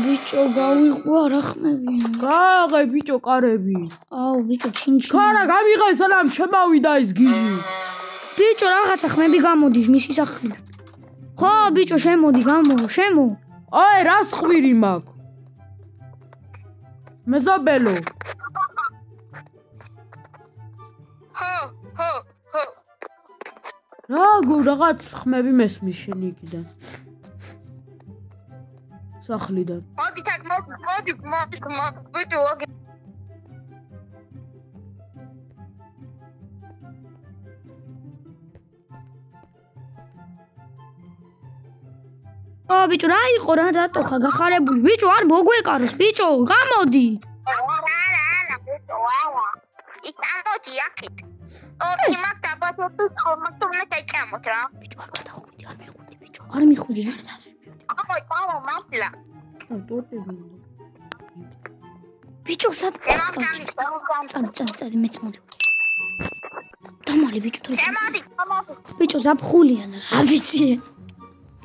ბიჭო, გავიყო არა ხმები. გააღე ბიჭო კარები. აუ, ბიჭო, ჩინჩი. ქარა გამიღე სანამ შემავიდა ეს გიჟი. ბიჭო, რაღაცა ხმები გამოდის მისი სახლიდან. ხო, ბიჭო, შემოდი, შემო. აი, რას ხვირი მაქვს? მეზობელო. ხო. რაღაც ხმები მესმის შენ იქიდან. სახლიდან. მოდი თაკ, მოდი, ბიჭო, ბიჭო, რა იყო რა რატო ხარ გახარებული? ბიჭო, არ მოგვეკაროს, ბიჭო, გამოდი. არა, ბიჭო, არა. იტანოდი აქეთ. ორი მაგდა ბატონო, ხომთუნე დაიჭამოთ რა. ბიჭო, არ გადახუდი, არ მიხვდი, ბიჭო, არ მიხვდი რა. აი, პავა მართლა. ტორტები. ბიჭო, სად? წადი, მეც მოდი. დამალი ბიჭო, თუ. შემოდი. ბიჭო, ზაფხულია და რა ვიცი.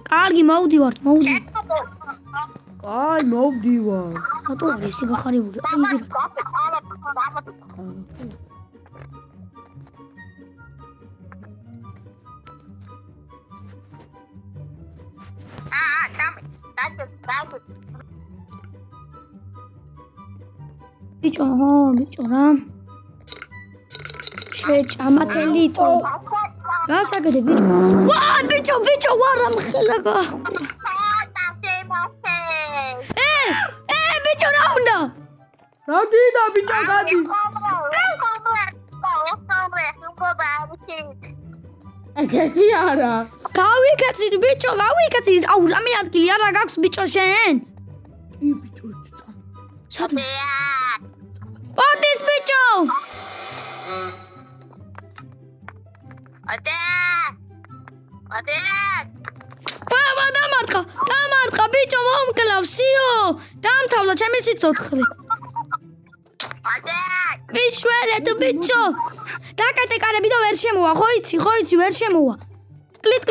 კარგი, მოვდივართ. აი, მოვდივარ. რატო არის ესე გახარებული? აი, ბიჭო, ბიჭო რა. შეჭამათელიტო. რა საგდე ბიჭო? ბიჭო, ვარა მხელა გახურა. ბიჭო, რა უნდა? რაგიდა ბიჭო, გადი. ეგეთი არა. გავიქეცით ბიჭო, გავიქეცით. აუ, რამე ადგილი არა გაქვს ბიჭო შენ? კი ბიჭო, წამ. სადმე? ოდის ბიჭო. ადე. დამარხა ბიჭო, მომკლავსიო. დამთავრდა ჩემი სიცოცხლე. ადე. მიშვედე თუ ბიჭო. დაკეთე კარები და ვერ შემოვა, ხო იცი, ვერ შემოვა. კლიტ.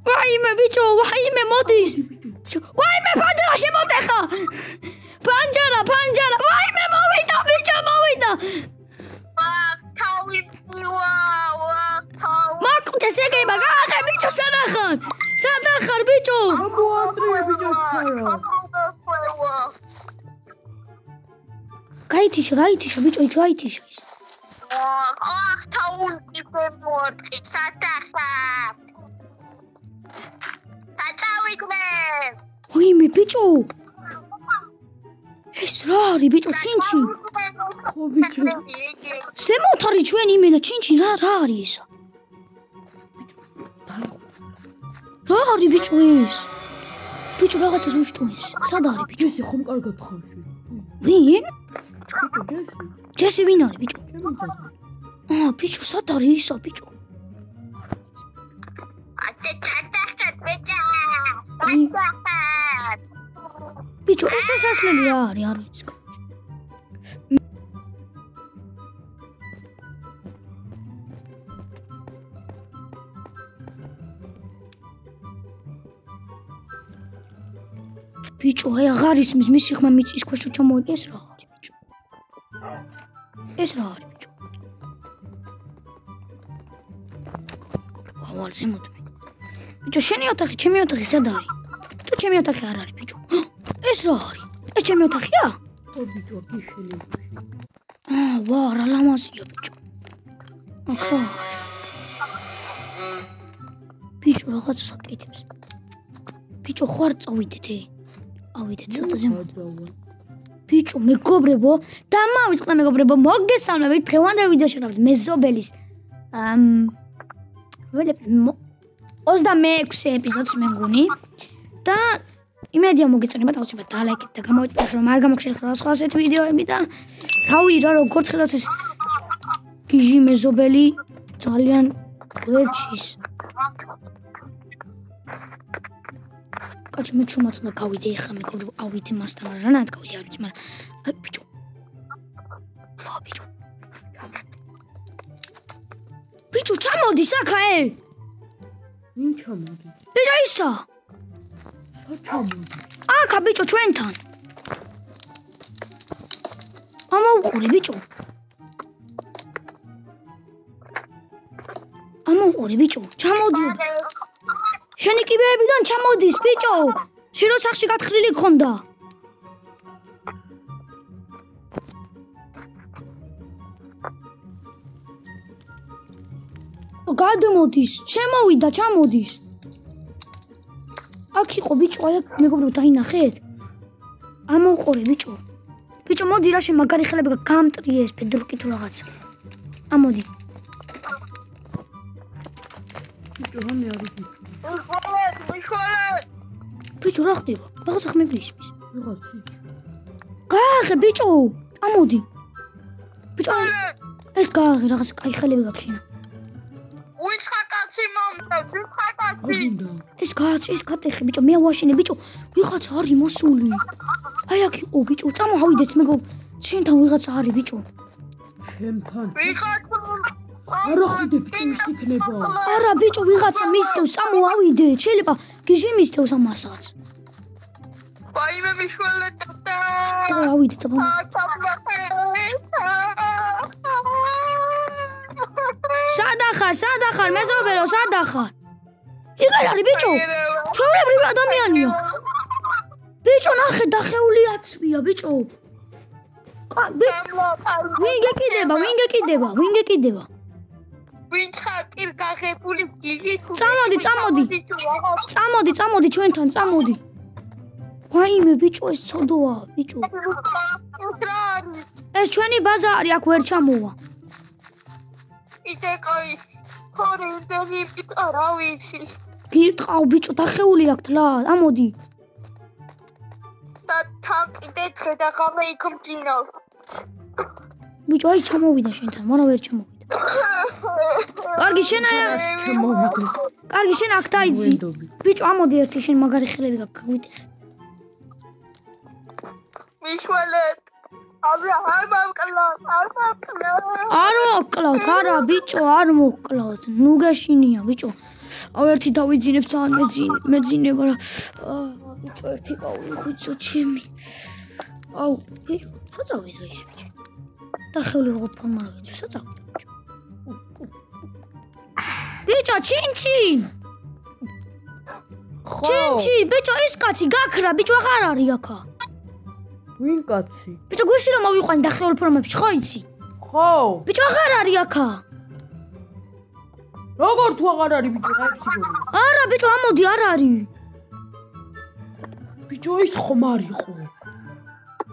ვაიმე ბიჭო, ვაიმე მოდის. ვაიმე ფანჯარა შემოტეხა. ფანჯარა. ვაიმე მოვიდა ბიჭო, მოვიდა. მაკვდეს ეგება, გააღე ბიჭო, სადახარ ბიჭო. მოანდრია ბიჭო ხარა. გაითიშა ბიჭო, გაითიშა ის. თავი მორტყი სათახა. საწავიკვე. ვაიმე ბიჭო. ეს რა არის ბიჭო, ჩინჩი? ხო ბიჭო. ზემოთ არის ჩვენ იმენა ჩინჩი, რა არის ესა? რა არის ბიჭო ეს? ბიჭო, რაღაცას უშტოეს. სად არის ბიჭო? ჯესი ხომ კარგად ხარში. ვინ? ბიჭო, ჯესი ვინ არის ბიჭო? ჩემი ძაღლი. ბიჭო, სად არის ისა ბიჭო? ბიჭო, ეს სასასვლელი რა არის, არ ვიცი. ბიჭო, აი აღარ ისმის მისი ხმა მიწის ქვეშ ჩამოვიდა. ეს რა არის ბიჭო? ავალ ზემოთ. ბიჭო, შენი ოთახი, ჩემი ოთახი სად არის? თუ ჩემი ოთახი არ არის ბიჭო. ეს რა არის? ეს ჩემი ოთახია? ხო ბიჭო, გიშელი. ვა, რა ლამაზია ბიჭო. აქ რა არის? ბიჭო, რაღაცა საკეთებს. ბიჭო, ხარ წავიდეთ? ავიდეთ ცოტა ზემოთ. ბიჭო, მეგობრებო, დამავიწყდა მეგობრებო, მოგესალმებით დღევანდელ ვიდეოში რავთ მეზობელის 26 ეპიზოდს მე მგონი და იმედია მოგეწონება თავისუფლად დალაიქეთ და გამოიწვიეთ რომ არ გამოგშენახოთ სხვა ასეთ ვიდეოები და რავი რა როგორც ხედავთ ეს გიჟი მეზობელი ძალიან გვერდშის კაჩ მე ჩუმად უნდა გავიდე ახლა მეგობრებო ავიდე მასთან რანაირად გავიდე არ ვიცი მაგრამ აი ბიჭო ბიჭო ჩამოდი საქაე ვინ ჩამოდის? ბიჭო ისა. საჩამოდის. აქა ბიჭო ჩვენთან. ამოუყური ბიჭო. ამოუყური ბიჭო. ჩამოდი. შენი კიბეებიდან ჩამოდის ბიჭო. შენ რო სახში გათხრილი გქონდა. გადმოდის, შემოვიდა, ჩამოდის. აქ იყო ბიჭო, აი მეგობრებო დაინახეთ. ამოუყური ბიჭო. ბიჭო მოდი რა შენ მაგარი ხელები გამტრიეს ფედრუკი თუ რაღაცა. ამოდი. ბიჭო რამე არ იგი. ბიჭო რა ხდება? რაღაცა ხმები ისმის. ვიღაც ის. გააღე ბიჭო, ამოდი. ბიჭო ეს გააღე რაღაც კაი ხელები გაგშინა. აგინდა. ეს გააცი ეს კატეხი ბიჭო მე ვაშინე ბიჭო ვიღაც არის მოსული. აი აქ იყო ბიჭო წამოვიდეთ მეგობ შენთან ვიღაც არის ბიჭო. ჩემთან. არა ხვიდე ბიჭო ის იქნება. არა ბიჭო ვიღაცა მისდევს წამოვიდეთ შეიძლება გიჟი მისდევს ამასაც. ვაიმე მიშველეთ და ავიდეთ აბა. სადახარ მეზობერო სადახარ. იგარ არის ბიჭო ჩვეულებრივი ადამიანია. ბიჭო ნახე დახეული აცვია ბიჭო. ვინ გეკიდება? ვინ ხატილ გაღებული გიგის წამოდი ჩვენთან წამოდი. ვაიმე ბიჭო ეს ცოდოა ბიჭო. ეს ჩვენი ბაზარი აქ ვერ ჩამოვა. იტეკაი ხორინდები პიტარა ვიცი. გირტყავ ბიჭო დახეული აქვს რა ამოდი. და თან კიდე ხედა ხამე იქ მძინავს. ბიჭო აი ჩამოვიდა შენთან მარა ვერ ჩამოვიდა. კარგი შენ ჩამოვიდეს. კარგი შენ აქ დაიძი. ბიჭო ამოდი ერთი შენ მაგარი ხელები გაგვიტეხე. მიშველეთ არ მოვკლავ. არ მოკლავთ არა ბიჭო არ მოკლავთ ნუ გაშინია ბიჭო. აუ ერთი დავიძინებ ძალიან მეძინება რა. ბიჭო ერთი გავიხუცო ჩემი. აუ ბიჭო საწავიდა ის ბიჭო. დახეული ვღობ მაგრამ ვიცი საწავიდა ბიჭო. ბიჭო ჩინჩინ ბიჭო ის კაცი გაქრა ბიჭო აღარ არის აქა. ვინ კაცი? ბიჭო გუში რომ მოვიყვანი დახეული ფორმები ხო იცი? ხო. ბიჭო აღარ არის აქა. როგორ თუ აღარ არის ბიჭო რაიცი გონი? არა ბიჭო ამოდი არ არის. ბიჭო ის ხომ არისო?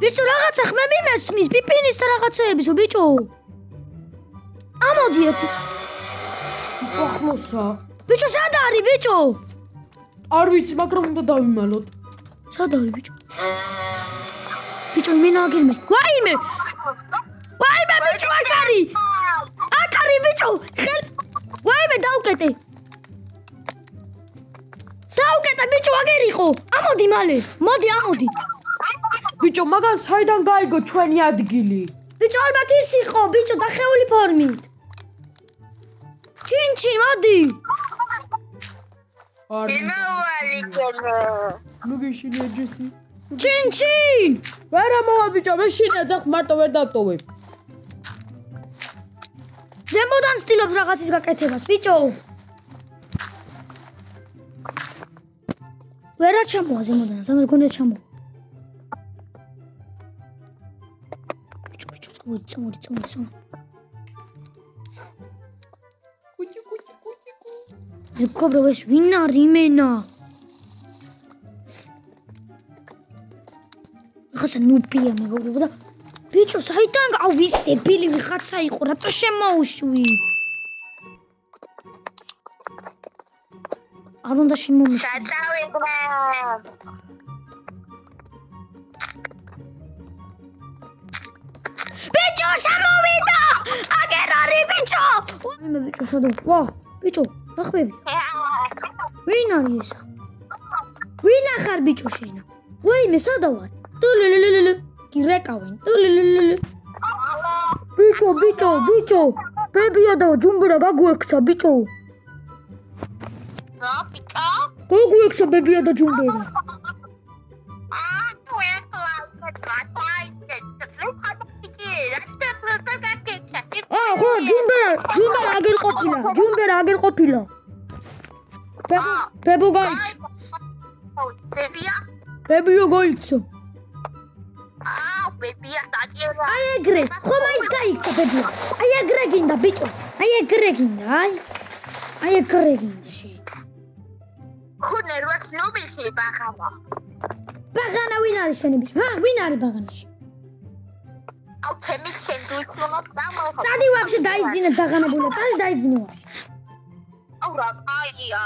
ბიჭო რაღაცა ხმები მესმის პიპინის და რაღაცეებისო ბიჭო. ამოდი ერთი. ბიჭო ახლოსა. ბიჭო სად არის ბიჭო? არ ვიცი მაგრამ უნდა დავიმალოთ. სად არის ბიჭო? ბიჭო იმენა აგერმე. ვაიმე ბიჭო აქ არის. აქ არის ბიჭო. ვაიმე დაუკეტე ბიჭო აგერ იყო. ამოდი მალე. მოდი ამოდი. ბიჭო მაგან საიდან გაიგო ჩვენი ადგილი? ბიჭო ალბათ ის იყო ბიჭო დახეული ფორმით. ჩინჩინ მოდი. არ იმავალი გონო. ნუ გიშინია ჯესი. ჩინჩინ ვერა მოვა ბიჭო მე შინია ძახ მარტო ვერ დავტოვებ. ზემოდან ცდილობს რაღაცის გაკეთებას ბიჭო. ვერა ჩამოვა ზემოდან ამას გონია ჩამოვა. ბიჭო წამოდი. კუჭი. მეგობრებო ეს ვინ არის იმენა? ხოცა ნუბია მეგობრებო და ბიჭო საიდან ვის დებილი ვიღაცა იყო რატო შემოუშვი? არ უნდა შემომიშვა. საწავიღრა. ბიჭო შემოვიდა! აგერ არის ბიჭო! მე ბიჭო სადო? ვა, ბიჭო, ნახმები. ვინ არის ესა? ვინ ახარ ბიჭო შენა? ვაიმე სადა ვარ? ტულულულულუ. გირეკავენ. ტულულულულუ. ბიჭო. ბებია და ჯუმბურა გაგვექცა ბიჭო. პიკა. გოგუექცა ბებია და ჯუმბერა. ხო, ჯუმბერა აგერ ყოფილა. ბებო გაიცა. ბებია გაიცა. ბებია დაჭერა. აი ეგრე, ხო მაინც გაიქცა ბებია. აი ეგრე გინდა ბიჭო. აი ეგრე გინდა, აი ეგრე გინდა შენ. ხო ნერვებს ნობიხი ბაღანა. ბაღანა ვინ არის შენი ბიჭო? ვინ არის ბაღანაში? აუ თემის სენდვიჩონა დამა. წადი ვაფშე დაიძინე დაღანებულა, წადი დაიძინე ვაფშე. აუ რა კაია,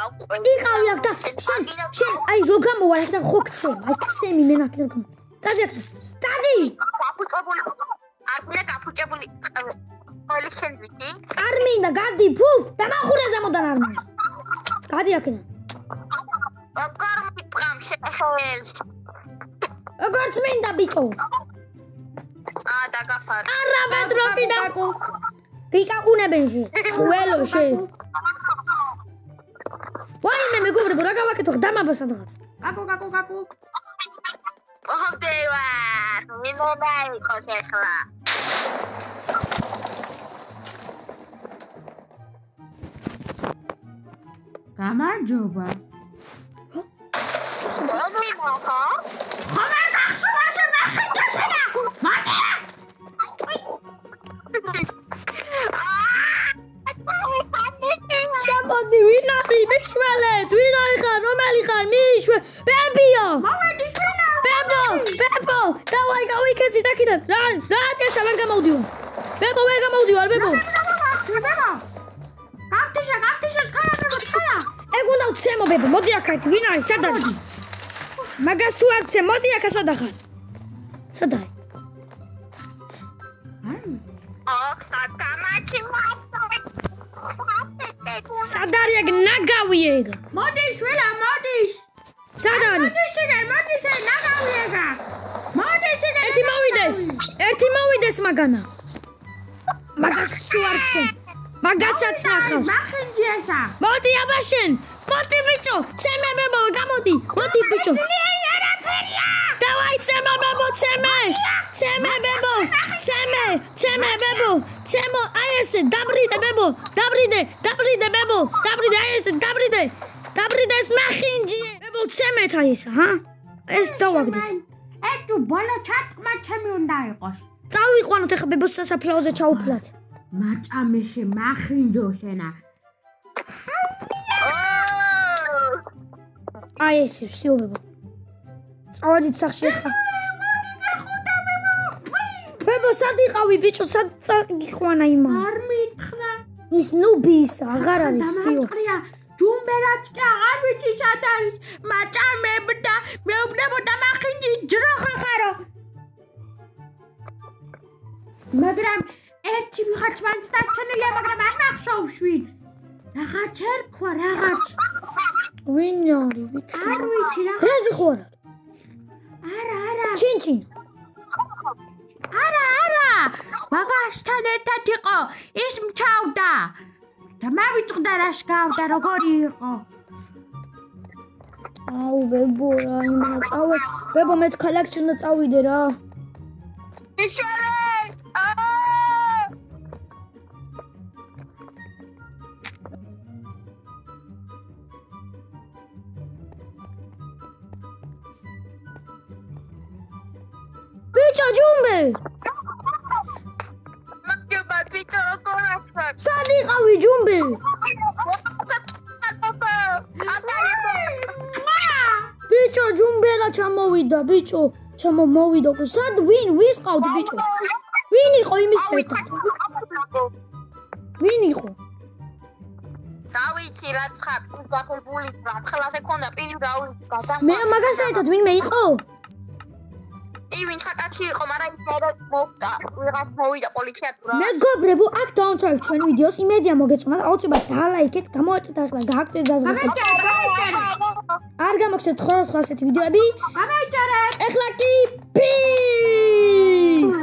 იყავი აქ და შენ აი რო გამოვარ აქ და ხო ქცემ, აი ქცემი მე აქ და გამ. წადი აქ. წადი. გაფუჭებული. არ გაფუჭებული. ყოველი სენდვიჩი. არ მინდა, გადი, ფუფ, დამახურა ზამოდან არ მინდა. გადი აქედან. კარმი პრამ შეხელს. როგორც მინდა ბიჭო. დაგაფარ. არა ბედროკი და გიკაყუნებენში. სველო შე. ვაიმე მეგობრებო, რა გავაკეთო ხდამაბა სადღაც. კაკო. ოჰდევა. მინონაი ხოხლა. გამარჯობა. შემოდი ვინ არის მიშველეთ ვინ არის ხარ რომელი ხარ მიშვე ბებია ბებო დავაი გავიქეცი დაკიდან რა ესა ვერ გამოვდივარ ბებო გაფთიშა ხარა ეგ უნდა ვცემო ბებო მოდი აქ ერთი ვინ არის სად არის მაგას თუ არ ვცემ მოდი აქ სად ახარ სად არის სად არის ეგ ნაგავი ეგ მოდის ველა მოდის სად არის მოდის ნაგავი ეგ მოდის ერთი მოვიდეს მაგანა მაგას თუ არ ვცემ მაგასაც ნახავს მახინჯიესა მოდი აბაშენ მოდი ბიჭო ცემე ბებო გამოდი მოდი ბიჭო დავაი ცემე ბებო ცემე ბებო ცემო აი ესე დაბრიდე ბებო დაბრიდე ბებო დაბრიდე აი ესე დაბრიდე ეს მახინჯიე ბებო ცემეთ აი ესა ჰა ეს დავაგდეთ ეგ თუ ბოლო ჩატყმა ჩემი უნდა იყოს წავიყვანოთ ახლა ბებოს სასაფლაოზე ჩაუფლათ მაჭამეშე მახინჯო შენა აი ესე ვსიო ბებო წავედით სახში ახლა ბებო სად იყავი ბიჭო სად წაიყვანა იმა არ მითხრა ის ნუბის აღარ არის ვსიო ჯუმბერაც კი აღარ ვიცი სად არის მაჭამებდა მეუბნებოდა მახინჯი ჯროხა ხარო მაგრამ ერთი ვიღაც მანც დარჩენილია მაგრამ არ მახსოვს ვინ რაღაც ერქვა რაღაც ვინ არის ბიჭო არ ვიცი რა რაზი ხوار არა ჩინჩინ არა მაგასთან ერთად იყო ის მჩავდა და მავიწყდა რას გავდა როგორი იყო აუ ბებო რა იმენა წავე ბებო მეც ქალაქში უნდა წავიდე რა იშალე ბიჭო ჯუმბე ბიჭო როგორ ახსნა სად იყავი ჯუმბე ბიჭო ჯუმბერა ჩამოვიდა ბიჭო ჩამოვიდა სად ვინს ყავდი ბიჭო ვინ იყო იმის ერთად ვინ იყო დავიცი რა ცხარ გახებული ხელაზე ქონდა პირი დავიცი მე მაგას ერთად ვინმე იყო ვინ ხაკაცი იყო, მაგრამ ის მოვდა, ვიღაც მოვიდა პოლიცია თუ რა. მეგობრებო, აქ დავამთავრებთ ჩვენ ვიდეოს, იმედია მოგეწონათ, აუცილებლად დალაიქეთ, გამოეწეთ ახლა გააკეთეთ დაზრდები. არ გამოგცეთ სხვა ასეთი ვიდეოები. გამაიჭერეთ. ეხლა კი peace